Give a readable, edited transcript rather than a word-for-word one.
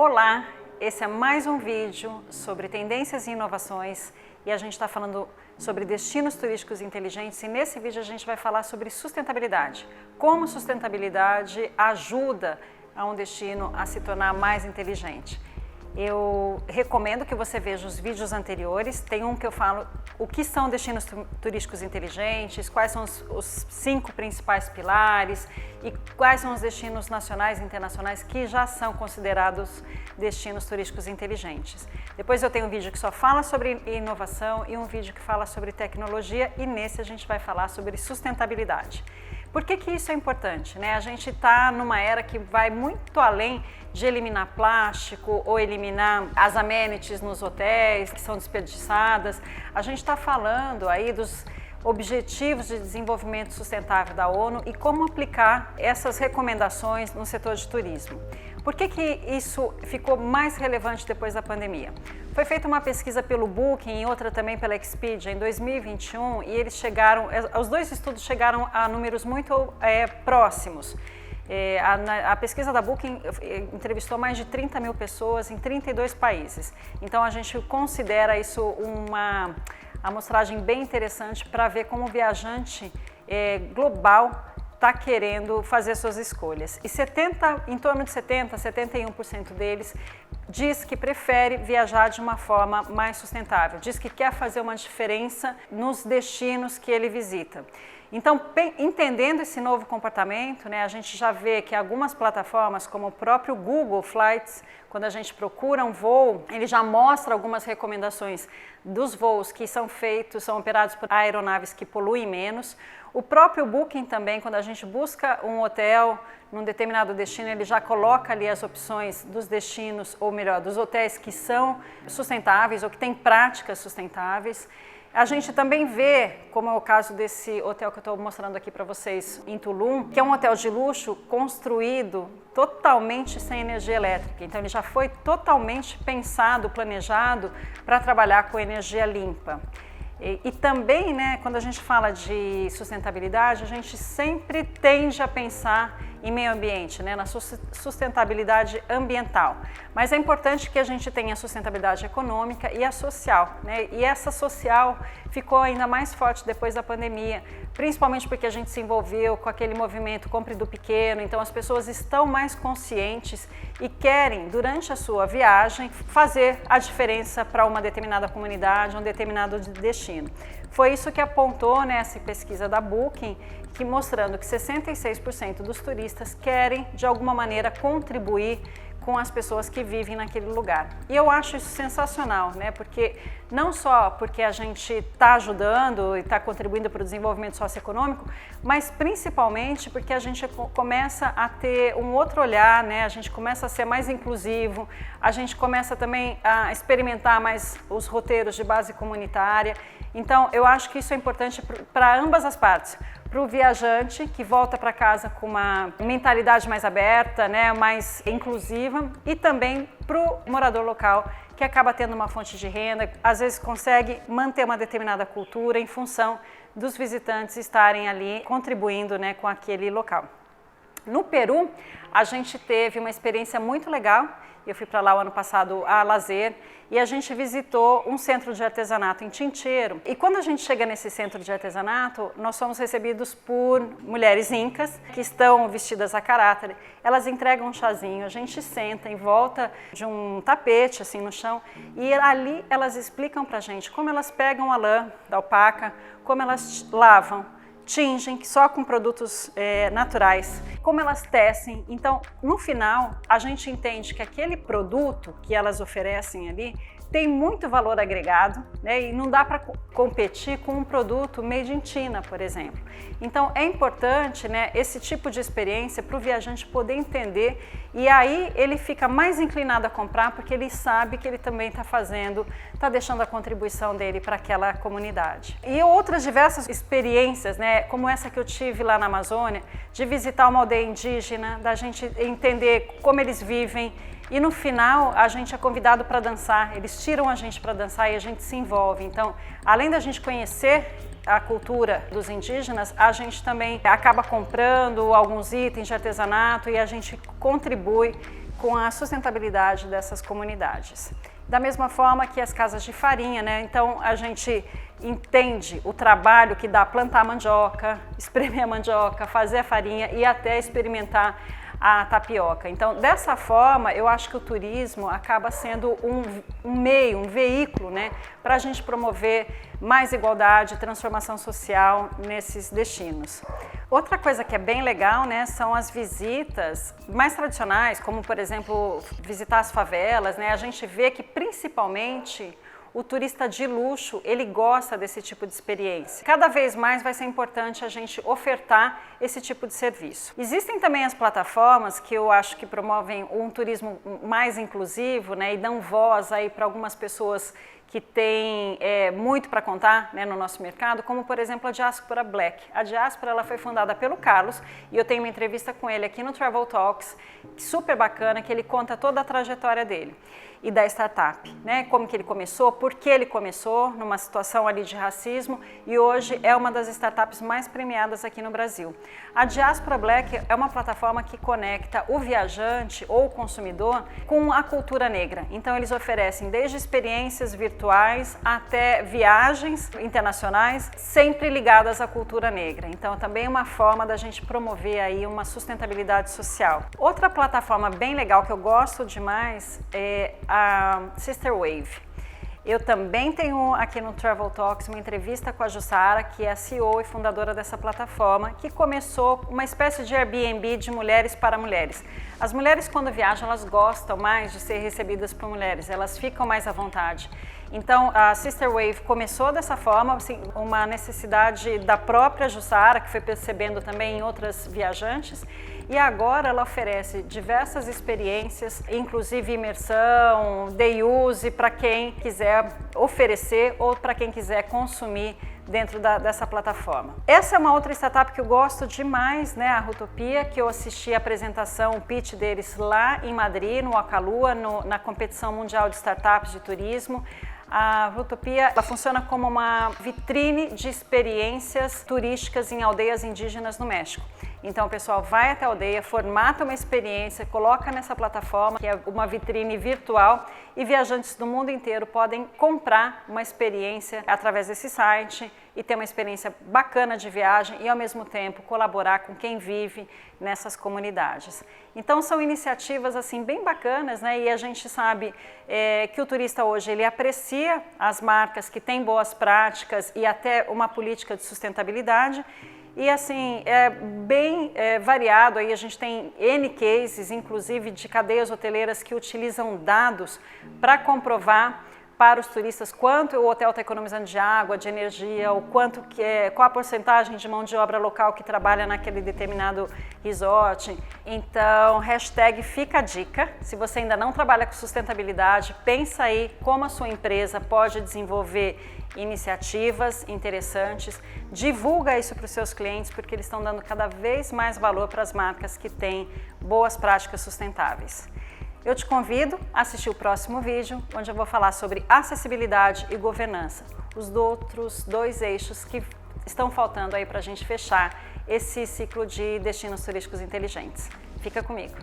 Olá, esse é mais um vídeo sobre tendências e inovações e a gente está falando sobre destinos turísticos inteligentes e nesse vídeo a gente vai falar sobre sustentabilidade. Como sustentabilidade ajuda a um destino a se tornar mais inteligente. Eu recomendo que você veja os vídeos anteriores, tem um que eu falo o que são destinos turísticos inteligentes, quais são os 5 principais pilares e quais são os destinos nacionais e internacionais que já são considerados destinos turísticos inteligentes. Depois eu tenho um vídeo que só fala sobre inovação e um vídeo que fala sobre tecnologia e nesse a gente vai falar sobre sustentabilidade. Por que isso é importante? A gente está numa era que vai muito além de eliminar plástico ou eliminar as amenities nos hotéis que são desperdiçadas. A gente está falando aí dos Objetivos de Desenvolvimento Sustentável da ONU e como aplicar essas recomendações no setor de turismo. Por que isso ficou mais relevante depois da pandemia? Foi feita uma pesquisa pelo Booking e outra também pela Expedia em 2021 e eles os dois estudos chegaram a números muito próximos. A pesquisa da Booking entrevistou mais de 30 mil pessoas em 32 países. Então a gente considera isso uma amostragem bem interessante para ver como o viajante global está querendo fazer suas escolhas. E em torno de 70%, 71% deles diz que prefere viajar de uma forma mais sustentável, diz que quer fazer uma diferença nos destinos que ele visita. Então, entendendo esse novo comportamento, a gente já vê que algumas plataformas, como o próprio Google Flights, quando a gente procura um voo, ele já mostra algumas recomendações dos voos que são operados por aeronaves que poluem menos. O próprio Booking também, quando a gente busca um hotel num determinado destino, ele já coloca ali as opções dos destinos, ou melhor, dos hotéis que são sustentáveis ou que têm práticas sustentáveis. A gente também vê, como é o caso desse hotel que eu estou mostrando aqui para vocês em Tulum, que é um hotel de luxo construído totalmente sem energia elétrica. Então ele já foi totalmente pensado, planejado para trabalhar com energia limpa. E também, quando a gente fala de sustentabilidade, a gente sempre tende a pensar em meio ambiente, na sustentabilidade ambiental. Mas é importante que a gente tenha a sustentabilidade econômica e a social, E essa social ficou ainda mais forte depois da pandemia, principalmente porque a gente se envolveu com aquele movimento Compre do Pequeno, então as pessoas estão mais conscientes e querem, durante a sua viagem, fazer a diferença para uma determinada comunidade, um determinado destino. Foi isso que apontou nessa pesquisa da Booking, que mostrando que 66% dos turistas querem, de alguma maneira, contribuir com as pessoas que vivem naquele lugar. E eu acho isso sensacional, porque não só porque a gente está ajudando e está contribuindo para o desenvolvimento socioeconômico, mas principalmente porque a gente começa a ter um outro olhar, a gente começa a ser mais inclusivo, a gente começa também a experimentar mais os roteiros de base comunitária. Então, eu acho que isso é importante para ambas as partes. Para o viajante que volta para casa com uma mentalidade mais aberta, mais inclusiva, e também para o morador local que acaba tendo uma fonte de renda, às vezes consegue manter uma determinada cultura em função dos visitantes estarem ali contribuindo com aquele local. No Peru, a gente teve uma experiência muito legal. Eu fui para lá o ano passado a lazer e a gente visitou um centro de artesanato em Tincheiro. E quando a gente chega nesse centro de artesanato, nós fomos recebidos por mulheres incas que estão vestidas a caráter. Elas entregam um chazinho, a gente senta em volta de um tapete assim no chão e ali elas explicam pra gente como elas pegam a lã da alpaca, como elas lavam, tingem só com produtos naturais, como elas tecem. Então, no final, a gente entende que aquele produto que elas oferecem ali tem muito valor agregado, e não dá para competir com um produto made in China, por exemplo. Então, é importante esse tipo de experiência para o viajante poder entender e aí ele fica mais inclinado a comprar porque ele sabe que ele também está deixando a contribuição dele para aquela comunidade. E outras diversas experiências, como essa que eu tive lá na Amazônia, de visitar uma aldeia indígena, da gente entender como eles vivem. E no final, a gente é convidado para dançar, eles tiram a gente para dançar e a gente se envolve. Então, além da gente conhecer a cultura dos indígenas, a gente também acaba comprando alguns itens de artesanato e a gente contribui com a sustentabilidade dessas comunidades. Da mesma forma que as casas de farinha, né? Então a gente entende o trabalho que dá plantar mandioca, espremer a mandioca, fazer a farinha e até experimentar a tapioca. Então, dessa forma, eu acho que o turismo acaba sendo um meio, um veículo, né, para a gente promover mais igualdade e transformação social nesses destinos. Outra coisa que é bem legal, né, são as visitas mais tradicionais, como, por exemplo, visitar as favelas, né? A gente vê que, principalmente, o turista de luxo, ele gosta desse tipo de experiência. Cada vez mais vai ser importante a gente ofertar esse tipo de serviço. Existem também as plataformas que eu acho que promovem um turismo mais inclusivo, né, e dão voz aí para algumas pessoas que têm muito para contar, né, no nosso mercado, como por exemplo a Diaspora Black. A Diaspora, ela foi fundada pelo Carlos e eu tenho uma entrevista com ele aqui no Travel Talks, super bacana, que ele conta toda a trajetória dele e da startup, né? Como que ele começou, por que ele começou numa situação ali de racismo e hoje é uma das startups mais premiadas aqui no Brasil. A Diaspora Black é uma plataforma que conecta o viajante ou o consumidor com a cultura negra. Então eles oferecem desde experiências virtuais até viagens internacionais, sempre ligadas à cultura negra. Então também é uma forma da gente promover aí uma sustentabilidade social. Outra plataforma bem legal que eu gosto demais é a Sister Wave. Eu também tenho aqui no Travel Talks uma entrevista com a Jussara, que é a CEO e fundadora dessa plataforma, que começou uma espécie de Airbnb de mulheres para mulheres. As mulheres, quando viajam, elas gostam mais de ser recebidas por mulheres, elas ficam mais à vontade. Então, a Sister Wave começou dessa forma, assim, uma necessidade da própria Jussara, que foi percebendo também em outras viajantes, e agora ela oferece diversas experiências, inclusive imersão, day use, para quem quiser oferecer ou para quem quiser consumir dentro dessa plataforma. Essa é uma outra startup que eu gosto demais, né, a Rutopia, que eu assisti a apresentação, o pitch deles lá em Madrid, no Acalua, na competição mundial de startups de turismo. A Rutopia, ela funciona como uma vitrine de experiências turísticas em aldeias indígenas no México. Então o pessoal vai até a aldeia, formata uma experiência, coloca nessa plataforma, que é uma vitrine virtual, e viajantes do mundo inteiro podem comprar uma experiência através desse site e ter uma experiência bacana de viagem e ao mesmo tempo colaborar com quem vive nessas comunidades. Então são iniciativas assim bem bacanas, né? E a gente sabe que o turista hoje ele aprecia as marcas que têm boas práticas e até uma política de sustentabilidade. E assim, é bem variado, aí a gente tem N cases, inclusive de cadeias hoteleiras que utilizam dados para comprovar para os turistas quanto o hotel está economizando de água, de energia, o quanto qual a porcentagem de mão de obra local que trabalha naquele determinado resort. Então, hashtag fica a dica. Se você ainda não trabalha com sustentabilidade, pensa aí como a sua empresa pode desenvolver iniciativas interessantes, divulga isso para os seus clientes, porque eles estão dando cada vez mais valor para as marcas que têm boas práticas sustentáveis. Eu te convido a assistir o próximo vídeo, onde eu vou falar sobre acessibilidade e governança, os outros dois eixos que estão faltando aí para a gente fechar esse ciclo de destinos turísticos inteligentes. Fica comigo!